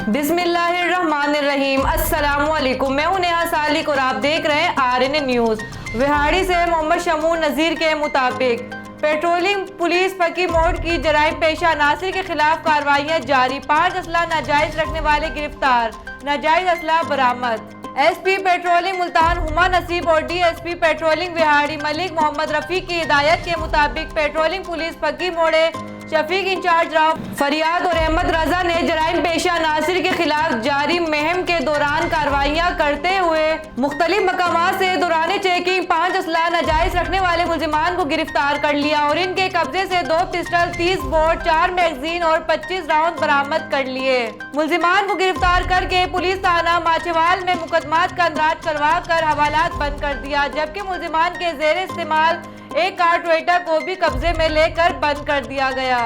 बिस्मिल्लाहिर्रहमानिर्रहीम। अस्सलामुअलैकुम। मैं हूं नेहा सालिक और आप देख रहे हैं RN न्यूज़। विहाड़ी से मोहम्मद शमून नज़ीर के मुताबिक पेट्रोलिंग पुलिस पकी मोड़ की जराइम पेशा अनासिर के खिलाफ कार्रवाइयाँ जारी। 5 असला नाजायज रखने वाले गिरफ्तार, नाजायज असला बरामद। SP पेट्रोलिंग मुल्तान हुमा नसीब और DSP पेट्रोलिंग विहाड़ी मलिक मोहम्मद रफी की हिदायत के मुताबिक पेट्रोलिंग पुलिस पकी मोड़े शफीक इंचार्ज राव फरियाद और अहमद रजा ने जराइम पेशा नासिर के खिलाफ जारी मुहिम के दौरान कार्रवाइयाँ करते हुए मुख्तलिफ मकामात से दौरान चेकिंग 5 असला नाजायज रखने वाले मुल्जिमान को गिरफ्तार कर लिया और इनके कब्जे से 2 पिस्टल, 30 बोर, 4 मैगजीन और 25 राउंड बरामद कर लिए। मुल्जिमान को गिरफ्तार करके पुलिस थाना माछेवाल में मुकदमात का अंदराज करवा कर हवालात बंद कर दिया, जबकि मुल्जिमान के जेर इस्तेमाल एक कार टोयोटा को भी कब्जे में लेकर बंद कर दिया गया।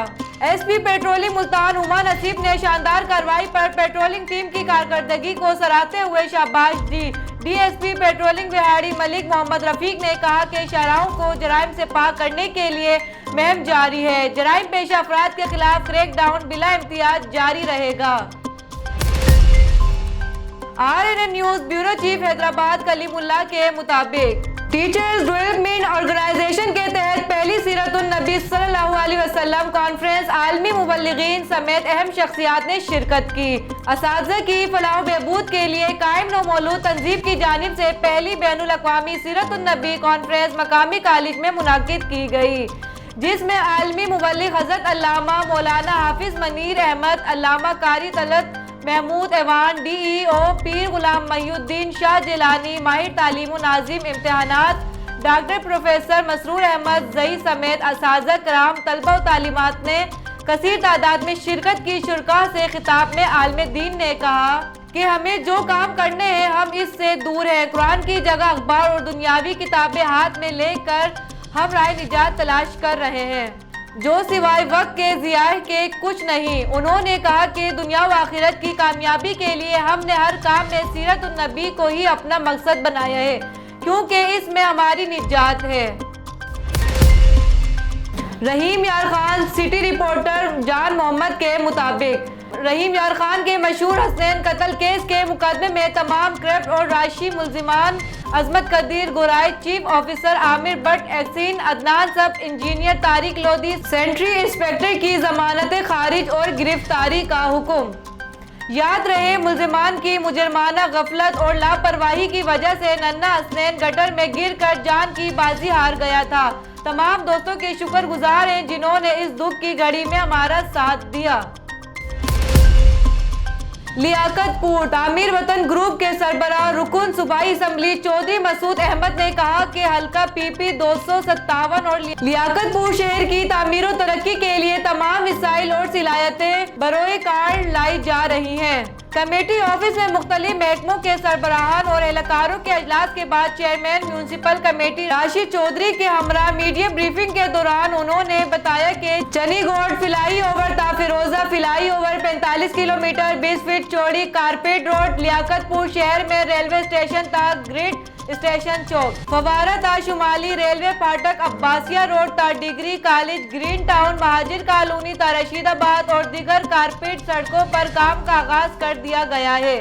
SP पेट्रोलिंग मुल्तान हुमा नसीब ने शानदार कार्रवाई पर पेट्रोलिंग टीम की कारकर्दगी को सराहते हुए शाबाश दी। DSP पेट्रोलिंग विहाड़ी मलिक मोहम्मद रफीक ने कहा कि शहरों को जराइम से पाक करने के लिए मुहिम जारी है। जराइम पेशा अफराद के खिलाफ क्रैकडाउन बिला इम्तियाज जारी रहेगा। RN news bureau chief Hyderabad Kalimullah के मुताबिक टीचर्स डेवलपमेंट ऑर्गेनाइजेशन के तहत पहली सीरतुन नबी सल्लल्लाहु अलैहि वसल्लम कॉन्फ्रेंस आलमी मुबल्लिगीन समेत अहम शख्सियात ने शिरकत की। असातिज़ा की फलाह बहबूद के लिए कायम नौमौलूद तंजीम की जानिब से पहली बैनुल अक़वामी सीरतुन नबी कॉन्फ्रेंस मकामी कॉलेज में मुनाकिद की गई, जिसमें आलमी मुबल्लिग हज़रत अल्लामा मौलाना हाफिज मनीर अहमद, अल्लामा कारी तलत महमूद एवान, DEO पीर गुलाम महीउद्दीन शाह जिलानी, माहिर तालीम नाजिम इम्तिहानात डॉक्टर प्रोफेसर मसरूर अहमद जई समेत असातिज़ा कराम, तलबा व तालीमात ने कसीर तादाद में शिरकत की। शुरका से खिताब में आलिम दीन ने कहा कि हमें जो काम करने हैं हम इससे दूर हैं। कुरान की जगह अखबार और दुनियावी किताबें हाथ में लेकर हम राह निजात तलाश कर रहे हैं, जो सिवाय वक्त के ज़ियाह के कुछ नहीं। उन्होंने कहा कि दुनिया व आखिरत की कामयाबी के लिए हमने हर काम में सीरत उन नबी को ही अपना मकसद बनाया है, क्योंकि इसमें हमारी निजात है। रहीम यार खान सिटी रिपोर्टर जान मोहम्मद के मुताबिक रहीम यार खान के मशहूर हसनैन कत्ल केस के मुकदमे में तमाम क्रिप्ट और राशि मुल्जिमान Azmat Qadeer Gorai, chief officer Aamir Bhatt, XEN Adnan, sub engineer Tariq Lodhi, sanitary inspector की जमानत खारिज और गिरफ्तारी का हुक्म। याद रहे, मुल्जिमान की मुजरमाना गफलत और लापरवाही की वजह से नन्ना हसनैन गटर में गिर कर जान की बाजी हार गया था। तमाम दोस्तों के शुक्रगुजार हैं जिन्होंने इस दुख की घड़ी में हमारा साथ दिया। लियाकतपुर तामीर वतन ग्रुप के सरबराह रुकन सूबाई असम्बली चौधरी मसूद अहमद ने कहा कि हल्का PP 257 और लियाकतपुर शहर की तामीर और तरक्की के लिए तमाम वसाइल और सलाहियतें बरोए कार लाई जा रही हैं। कमेटी ऑफिस में मुख्तलिफ महकमों के सरबराहान और एहलकारों के अजलास के बाद chairman municipal committee Rashid Chaudhry के हमरा मीडिया ब्रीफिंग के दौरान उन्होंने बताया कि चनीगोड फिलाई ओवर ता Firoza flyover 45 kilometre 20 feet चौड़ी कारपेट रोड लियाकतपुर शहर में रेलवे स्टेशन ता ग्रिड स्टेशन चौक फवारा ता शुमाली रेलवे फाटक अब्बासिया रोड ता degree college green town Muhajir colony ता रशीदाबाद और दीगर कारपेट सड़कों पर काम का आगाज कर दिया गया है,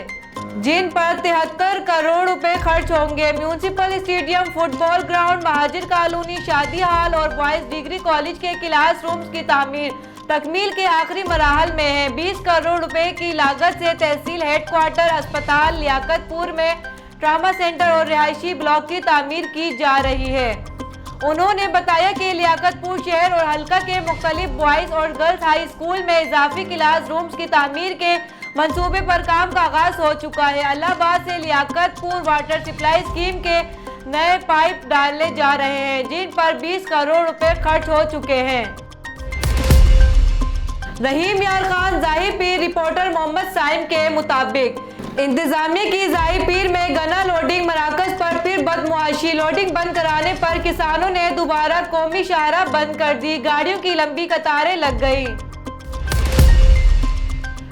जिन पर 73 करोड़ रुपए खर्च होंगे। Municipal stadium, football ground, Muhajir colony, शादी हाल और बॉयज डिग्री कॉलेज के क्लास रूम्स की तामीर तकमील के आखिरी मराहल में है। 20 करोड़ रुपए की लागत से तहसील हेडक्वार्टर अस्पताल लियाकतपुर में ट्रामा सेंटर और रिहायशी ब्लॉक की तामीर की जा रही है। उन्होंने बताया कि लियाकतपुर शहर और हल्का के मुख्तलिफ बॉयज और गर्ल्स हाई स्कूल में इजाफी क्लास रूम्स की तामीर के मंसूबे पर काम का आगाज हो चुका है। अलाहाबाद से लियाकतपुर वाटर सप्लाई स्कीम के नए पाइप डाले जा रहे हैं, जिन पर 20 करोड़ रुपए खर्च हो चुके हैं। रहीम यार खान जाहिर पीर रिपोर्टर मोहम्मद साइम के मुताबिक इंतजामिया की जाहिर पीर में गन्ना लोडिंग मराकज पर फिर बदमुआशी। लोडिंग बंद कराने पर किसानों ने दोबारा कौमी शाहराह बंद कर दी, गाड़ियों की लंबी कतारें लग गई।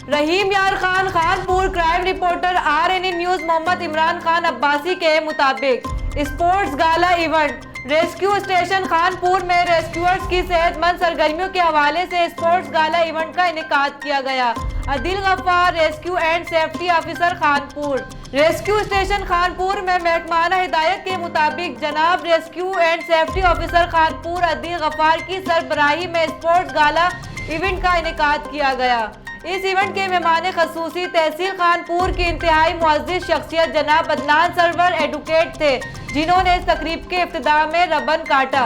Rahim Yar Khan Khanpur crime reporter RN news Muhammad Imran Khan Abbasi के मुताबिक sports gala event rescue station Khanpur में रेस्क्यूअर्स की सेहतमंद सरगर्मियों के हवाले से स्पोर्ट्स गाला इवेंट का इनेकाद किया गया। Adil Ghaffar, rescue and safety officer Khanpur. Rescue station Khanpur में महकमाना हिदायत के मुताबिक जनाब rescue and safety officer Khanpur Adil Ghaffar की सरबराही में स्पोर्ट्स गाला इवेंट का इनेकाद किया गया। इस इवेंट के मेहमान खसूसी तहसील खानपुर की इंतहाई मुअज़्ज़िज़ शख्सियत जनाब अदनान सरवर एडवोकेट थे, जिन्होंने इस तकरीब के इफ्तिताह में रबन काटा।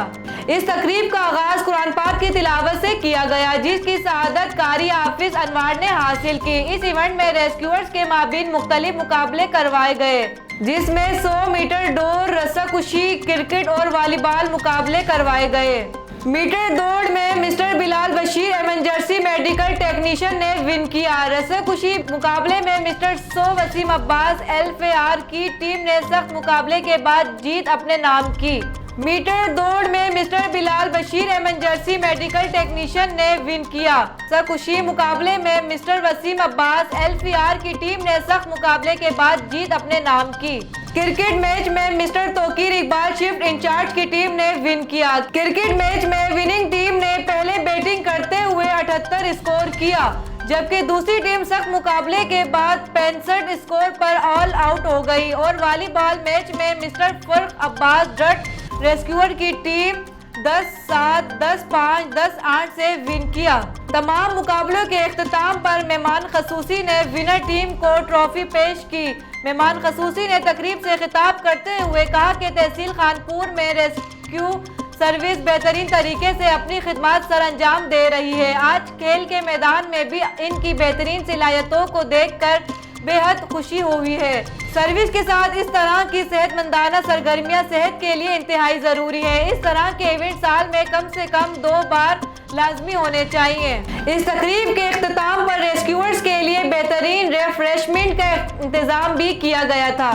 इस तकरीब का आगाज कुरान पाक की तिलावत से किया गया, जिसकी सआदत कारी हाफिज अनवार ने हासिल की। इस इवेंट में रेस्क्यूअर्स के माबीन मुख्तलिफ मुकाबले करवाए गए, जिसमें 100 मीटर दौड़, रस्साकुशी, क्रिकेट और वॉलीबॉल मुकाबले करवाए गए। मीटर दौड़ में mister Bilal Bashir emergency medical technician ने विन किया। रस्साकुशी मुकाबले में मिस्टर वसीम अब्बास एलफेआर की टीम ने सख्त मुकाबले के बाद जीत अपने नाम की। मीटर दौड़ में mister Bilal Bashir emergency medical technician ने विन किया। रस्साकुशी मुकाबले में मिस्टर वसीम अब्बास एलफेआर की टीम ने सख्त मुकाबले के बाद जीत अपने नाम की। क्रिकेट मैच में mister Toqeer Iqbal shift in charge की टीम ने विन किया। क्रिकेट मैच में विनिंग टीम ने पहले बैटिंग करते हुए 78 स्कोर किया, जबकि दूसरी टीम सख्त मुकाबले के बाद 65 स्कोर पर ऑल आउट हो गई। और वॉलीबॉल मैच में मिस्टर फर्क अब्बास डट रेस्क्यूअर की टीम 10-7, 10-5, 10-8 से विन किया। तमाम मुकाबलों के इख्तिताम पर मेहमान खसूसी ने विनर टीम को ट्रॉफी पेश की। मेहमान खसूसी ने तकरीब से खिताब करते हुए कहा कि तहसील खानपुर में रेस्क्यू सर्विस बेहतरीन तरीके से अपनी खिदमत सर अंजाम दे रही है। आज खेल के मैदान में भी इनकी बेहतरीन सलाहियतों को देखकर बेहद खुशी हुई है। सर्विस के साथ इस तरह की सेहतमंदाना सरगर्मियां सेहत के लिए इंतहाई ज़रूरी है। इस तरह के इवेंट साल में कम से कम 2 बार लाजमी होने चाहिए। इस तकरीब के इख्तिताम पर रेस्क्यूअर्स के लिए बेहतरीन रिफ्रेशमेंट का इंतजाम भी किया गया था।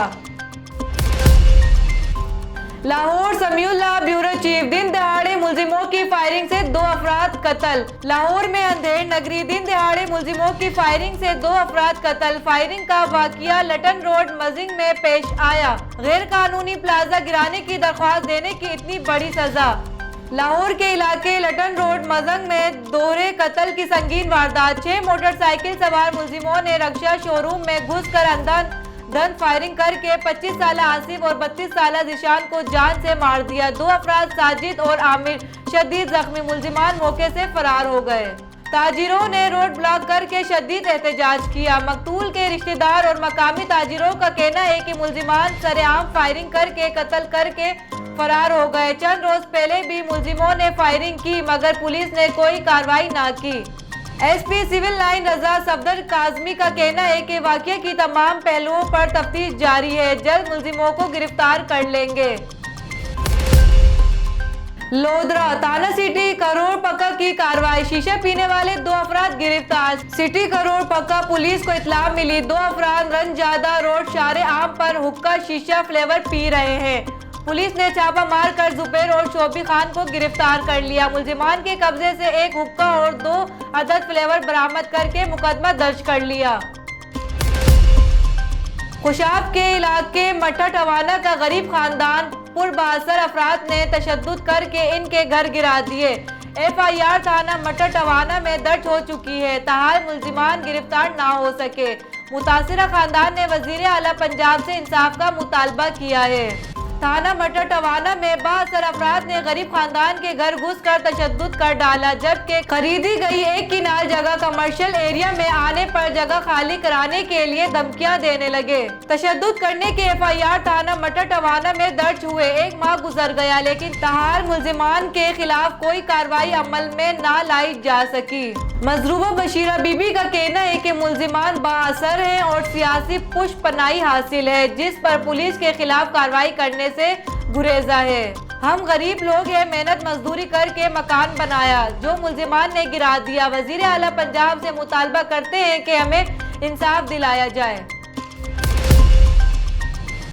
लाहौर समीउल्लाह ब्यूरो चीफ, दिन दहाड़े मुलजिमों की फायरिंग से 2 अफराद कत्ल। लाहौर में अंधेर नगरी दिन दहाड़े मुलजिमों की फायरिंग से 2 अफराद कत्ल। फायरिंग का वाकया लटन रोड मजिंग में पेश आया। गैर कानूनी प्लाजा गिराने की दरख्वास्त देने की इतनी बड़ी सजा। लाहौर के इलाके लटन रोड मजंग में दोहरे कत्ल की संगीन वारदात। 6 मोटरसाइकिल सवार मुलजिमों ने रक्षा शोरूम में घुसकर अंधाधुंध फायरिंग करके 25 साल आसिफ और 32 साल जिशान को जान से मार दिया। 2 अफराद साजिद और आमिर शदीद जख्मी, मुलजिमान मौके से फरार हो गए। ताजिरों ने रोड ब्लॉक करके शदीद एहतजाज किया। मकतूल के रिश्तेदार और मकामी ताजिरों का कहना है कि मुलजिमान सरेआम फायरिंग करके कत्ल करके फरार हो गए। चंद रोज पहले भी मुलजिमों ने फायरिंग की, मगर पुलिस ने कोई कार्रवाई ना की। एसपी सिविल लाइन रजा सफदर काजमी का कहना है कि वाकये की तमाम पहलुओं पर तफ्तीश जारी है, जल्द मुलजिमों को गिरफ्तार कर लेंगे। लोधरा थाना सिटी करोड़ पक्का की कार्रवाई, शीशा पीने वाले 2 अफराद गिरफ्तार। सिटी करोड़ पक्का पुलिस को इत्तला मिली 2 अफराद रंजादा रोड शारे आम पर हुक्का शीशा फ्लेवर पी रहे हैं। पुलिस ने छापा मार कर जुबैर और शोबी खान को गिरफ्तार कर लिया। मुलजिमान के कब्जे से 1 हुक्का और 2 अदद फ्लेवर बरामद करके मुकदमा दर्ज कर लिया। खुशाब के इलाके मठा टवाना का गरीब खानदान पुरबासर अफराद ने तशद्दुद करके इनके घर गिरा दिए। FIR थाना मठा टवाना में दर्ज हो चुकी है, ताहाल मुलजिमान गिरफ्तार ना हो सके। मुतासिरा खानदान ने वजीर आला पंजाब से इंसाफ का मुतालबा किया है। थाना मटर टवाना में 72 अफराद ने गरीब खानदान के घर घुसकर तशद्दुद कर डाला, जबकि खरीदी गई 1 किनाल जगह कमर्शियल एरिया में आने पर जगह खाली कराने के लिए धमकियां देने लगे। तशद्दुद करने के FIR थाना मटर टवाना में दर्ज हुए 1 माह गुजर गया, लेकिन ताहाल मुलजिमान के खिलाफ कोई कार्रवाई अमल में ना लाई जा सकी। मजरूबा बशीरा बीबी का कहना है कि मुलजिमान बाअसर हैं और सियासी पुष्पनाई हासिल है, जिस पर पुलिस के खिलाफ कार्रवाई करने से गुरेजा है। हम गरीब लोग हैं, मेहनत मजदूरी करके मकान बनाया, जो मुलजिमान ने गिरा दिया। वजीर आला पंजाब से मुतालबा करते हैं कि हमें इंसाफ दिलाया जाए।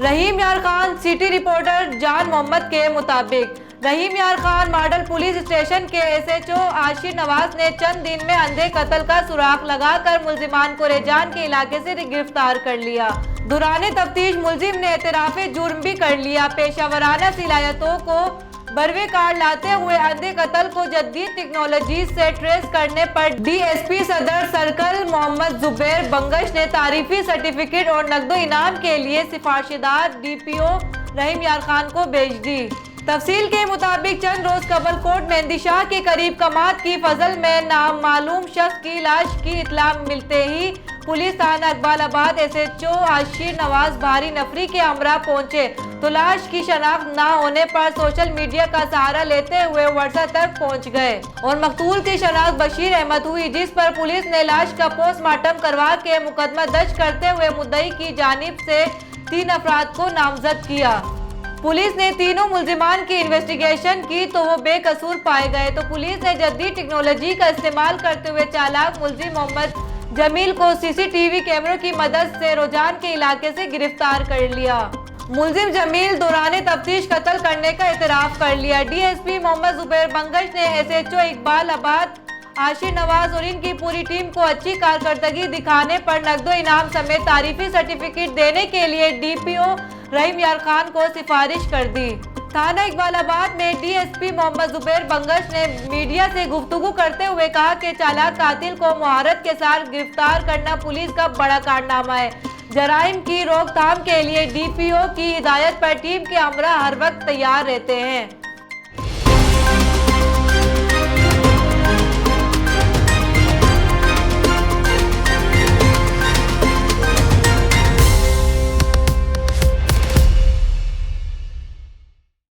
रहीम यार खान सिटी रिपोर्टर जान मोहम्मद के मुताबिक रहीम Yar Khan model police station के SHO आशिर नवाज ने चंद दिन में अंधे कत्ल का सुराग लगाकर मुलजिमान को रेजान के इलाके से गिरफ्तार कर लिया। दौरान तफ्तीश मुलजिम ने एतराफ़े जुर्म भी कर लिया। पेशावराना सलाहियतों को बर्वे कार्ड लाते हुए अंधे कत्ल को जदीद टेक्नोलॉजी से ट्रेस करने पर डीएसपी सदर सर्कल मोहम्मद जुबैर बंगश ने तारीफी सर्टिफिकेट और नकदो इनाम के लिए सिफारिशदार डीपीओ रहीम यार खान को भेज दी। तफसील के मुताबिक चंद रोज कबल कोट मेहंदीशाह के करीब कमात की फजल में नामालूम शख्स की लाश की इतला मिलते ही पुलिस थाना इकबालाबाद SHO आशिर नवाज भारी नफरी के हमरा पहुंचे तो लाश की शनाख्त न होने पर सोशल मीडिया का सहारा लेते हुए वर्षा तक पहुंच गए और मकतूल की शनाख्त बशीर अहमद हुई, जिस पर पुलिस ने लाश का पोस्टमार्टम करवा के मुकदमा दर्ज करते हुए मुद्दई की जानिब से 3 अफराद को नामजद किया। पुलिस ने तीनों मुल्जिमान की इन्वेस्टिगेशन की तो वो बेकसूर पाए गए तो पुलिस ने जदीद टेक्नोलॉजी का इस्तेमाल करते हुए चालाक मुल्जिम मोहम्मद जमील को CCTV कैमरों की मदद से रोजान के इलाके से गिरफ्तार कर लिया। मुल्जिम जमील दौरान तफ्तीश कत्ल करने का इतराफ कर लिया। DSP मोहम्मद जुबैर बंगश ने SHO इकबालाबाद आशिर नवाज और इनकी पूरी टीम को अच्छी कारकर्दगी दिखाने पर नकदो इनाम समेत तारीफी सर्टिफिकेट देने के लिए DPO रहीम यार खान को सिफारिश कर दी। थाना इकबालाबाद में DSP मोहम्मद जुबैर बंगश ने मीडिया से गुफ्तगू करते हुए कहा कि चालाक कातिल को मुहारत के साथ गिरफ्तार करना पुलिस का बड़ा कारनामा है। जराइम की रोकथाम के लिए DPO की हिदायत पर टीम के अमला हर वक्त तैयार रहते हैं।